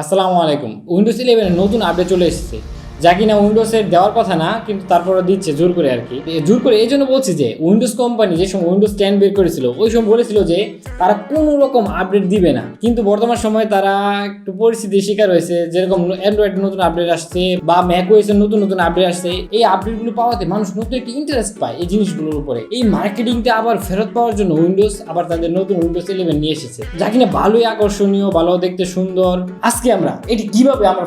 আসসালামু আলাইকুম। উইন্ডোজ 11 এর নতুন আপডেট চলে এসেছে, যা কিনা উইন্ডোজের দেওয়ার কথা না, কিন্তু তারপরে দিচ্ছে জোর করে আর কি। জোর করে এই জন্য বলছি যে উইন্ডোজ কোম্পানি যে সময় উইন্ডোজ 10 বের করেছিল ওই সময় বলেছিল যে তারা কোনো রকম আপডেট দিবে না, কিন্তু বর্তমান সময়ে তারা একটু পরিস্থিতির শিকার হয়েছে। যেরকম অ্যান্ড্রয়েড নতুন আপডেট আসছে বা ম্যাকওএস এর নতুন নতুন আপডেট আসছে, এই আপডেটগুলো পাওয়াতে মানুষ নতুন একটি ইন্টারেস্ট পায় এই জিনিসগুলোর উপরে। এই মার্কেটিংটা আবার ফেরত পাওয়ার জন্য উইন্ডোজ আবার তাদের নতুন উইন্ডোজ 11 নিয়ে এসেছে, যা কিনা ভালোই আকর্ষণীয়, ভালো দেখতে সুন্দর। আজকে আমরা এটি কিভাবে আমরা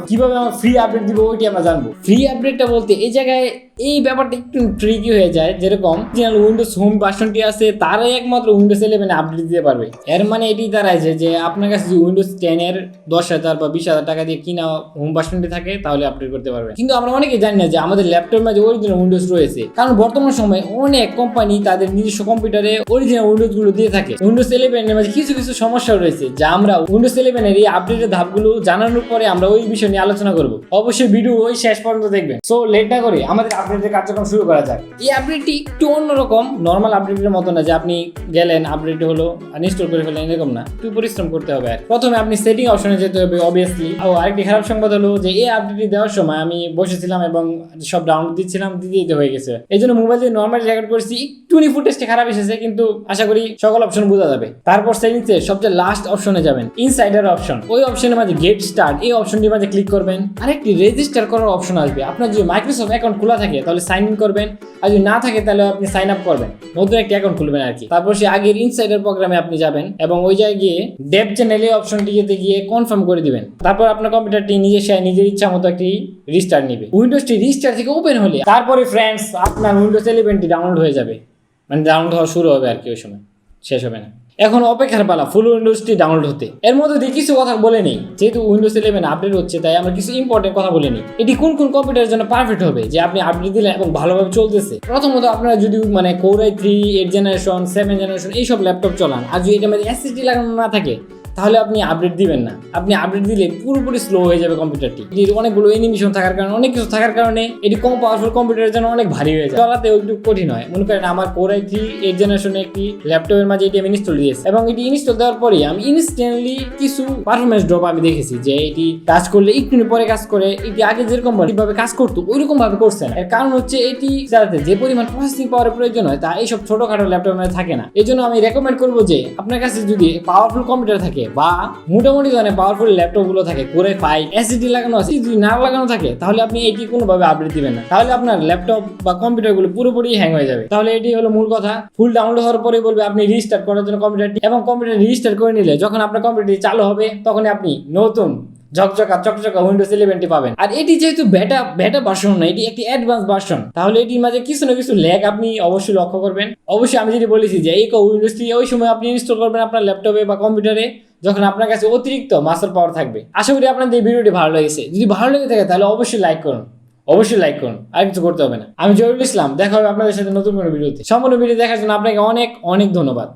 ফ্রি আপডেট দিব ওইটি আমরা জানবো। ফ্রি আপডেটটা বলতে এই জায়গায় এই ব্যাপারটা একটু ট্রিকি হয়ে যায়। যেরকম উইন্ডোজ হোম ভার্সনটি আছে তারাই একমাত্র উইন্ডোজ 11 আপডেট দিতে পারবে। এর মানে এটি দাঁড়াইছে যে আপনার কাছে যদি উইন্ডোজ 10 এর 10,000 বা 20,000 টাকা দিয়ে কিনা হোম ভার্সনটি থাকে তাহলে আপডেট করতে পারবে। কিন্তু আমরা অনেকে জানি না যে আমাদের ল্যাপটপের মাঝে অরিজিনাল উইন্ডোজ রয়েছে, কারণ বর্তমান সময়ে অনেক কোম্পানি তাদের নিজস্ব কম্পিউটারে অরিজিনাল উইন্ডোজ গুলো দিয়ে থাকে। উইন্ডোজ 11 এর মাঝে কিছু কিছু সমস্যা রয়েছে, যা আমরা উইন্ডোজ 11 এর এই আপডেটের ধাপগুলো জানানোর পরে আমরা ওই বিষয় নিয়ে আলোচনা করব। অবশ্যই ভিডিও ওই শেষ পর্যন্ত দেখবেন। সো লেট না করে আমাদের আপডেটের কার্যক্রম শুরু করা যাক। এই আপডেটটি একটু অন্যরকম, নর্মাল আপডেটের মতো না যে আপনি গেলেন আপডেট হলো আনইনস্টল করে ফেলেন, এরকম না। একটু পরিশ্রম করতে হবে। আর প্রথমে আপনি সেটিং অপশনে যেতে হবে অবভিয়াসলি। আরেকটি খারাপ সংবাদ হলো যে এই আপডেটটি দেওয়ার সময় আমি বসেছিলাম এবং সব ডাউনলোড দিচ্ছিলাম, দিতে হয়ে গেছে। এই জন্য মোবাইল দিয়ে নর্মাল রেকর্ড করেছি, একটুনি ফুটেজটা খারাপ এসেছে, কিন্তু আশা করি সকল অপশন বোঝা যাবে। তারপর সেটিংসে সবচেয়ে লাস্ট অপশনে যাবেন, ইনসাইডার অপশন। ওই অপশনের মাঝে গেট স্টার্ট এই অপশনটির মাঝে ক্লিক করবেন। আরেকটি রেজিস্টার করার অপশন আসবে। আপনার যদি মাইক্রোসফট অ্যাকাউন্ট খোলা থাকে তাহলে সাইন ইন করবেন, আর যদি না থাকে তাহলে আপনি সাইন আপ করবেন, নতুন একটি অ্যাকাউন্ট খুলবেন আর কি। তারপর সে আগের ইনসাইডার প্রোগ্রামে আপনি যাবেন এবং ওই জায়গায় গিয়ে ডেভ চ্যানেল এই অপশনটিতে গিয়ে কনফার্ম করে দিবেন। তারপর আপনার কম্পিউটারটি নিজের ইচ্ছা মতো একটি রিস্টার্ট নেবে। উইন্ডোজটি রিস্টার্ট থেকে ওপেন হলে তারপরে ফ্রেন্ডস আপনার উইন্ডোজ 11 ডাউনলোড হয়ে যাবে, মানে ডাউনলোড হওয়া শুরু হবে আর কি। ওই সময় শেষ হবে না, এখন অপেক্ষার পালা ফুল উইন্ডোজটি ডাউনলোড হতে। এর মধ্যে দিয়ে কিছু কথা বলে নেই, যেহেতু উইন্ডোজ 11 আপডেট হচ্ছে তাই আমরা কিছু ইম্পর্টেন্ট কথা বলে নিই। এটি কোন কোন কম্পিউটারের জন্য পারফেক্ট হবে যে আপনি আপডেট দিলেন এবং ভালোভাবে চলতেছে। প্রথমত আপনারা যদি মানে Core i3 8 জেনারেশন 7 জেনারেশন এইসব ল্যাপটপ চলান, আর যদি এটার মধ্যে এসএসডি লাগানো না থাকে তাহলে আপনি আপডেট দিবেন না। আপনি আপডেট দিলে পুরোপুরি স্লো হয়ে যাবে কম্পিউটারটি। এটির অনেকগুলো অ্যানিমেশন থাকার কারণে, অনেক কিছু থাকার কারণে এটি কম পাওয়ারফুল কম্পিউটারের জন্য অনেক ভারী হয়ে যায়, চলাতে একটু কঠিন হয়। মনে করেন আমার Core i3 8 জেনারেশনের একটি ল্যাপটপের মাঝে এটি আমি ইনস্টল দিয়েছি এবং এটি ইনস্টল দেওয়ার পরে আমি ইনস্ট্যান্টলি কিছু পারফরমেন্স ড্রপ আমি দেখেছি। যে এটি কাজ করলে একটু পরে কাজ করে, এটি আগে যেরকম ভাবে কাজ করতো ওইরকম ভাবে করছে না। এর কারণ হচ্ছে এটি যাতে যে পরিমাণ প্রসেসিং পাওয়ারের প্রয়োজন হয় তা এইসব ছোটখাটো ল্যাপটপের মধ্যে থাকে না। এই জন্য আমি রেকমেন্ড করবো যে আপনার কাছে যদি পাওয়ারফুল কম্পিউটার থাকে বা মোটামুটি ধরনের পাওয়ারফুল ল্যাপটপ গুলো থাকে, Core i5 এসএসডি লাগানো আছে, যদি না লাগানো থাকে তাহলে আপনি এটি কোনোভাবে আপডেট দিবেন না, তাহলে আপনার ল্যাপটপ বা কম্পিউটার গুলো পুরোপুরি হ্যাং হয়ে যাবে। তাহলে এটি হলো মূল কথা। ফুল ডাউনলোড হওয়ার পরে বলবে আপনি রিস্টার্ট করার জন্য কম্পিউটারটি, এবং কম্পিউটার রিস্টার্ট করে নিলে যখন আপনার কম্পিউটারটি চালু হবে তখন আপনি নতুন চকচকা উইন্ডোজ 11 পাবেন। আর এটি যেহেতু বেটা ভার্সন না, এটি একটি অ্যাডভান্স ভার্সন, তাহলে এটির মাঝে কিছু না কিছু ল্যাগ আপনি অবশ্যই লক্ষ্য করবেন। অবশ্যই আমি যেটি বলেছি যে এই উইন্ডোজটি ওই সময় আপনি ইনস্টল করবেন আপনার ল্যাপটপে বা কম্পিউটারে যখন আপনার কাছে অতিরিক্ত মাস্টার পাওয়ার থাকবে। আশা করি আপনাদের এই ভিডিওটি ভালো লেগেছে। যদি ভালো লেগে থাকে তাহলে অবশ্যই লাইক করুন, আর কিছু করতে হবে না। আমি জহিরুল ইসলাম, দেখা হবে আপনাদের সাথে নতুন কোনো ভিডিওতে। সম্পূর্ণ ভিডিও দেখার জন্য আপনাকে অনেক অনেক ধন্যবাদ।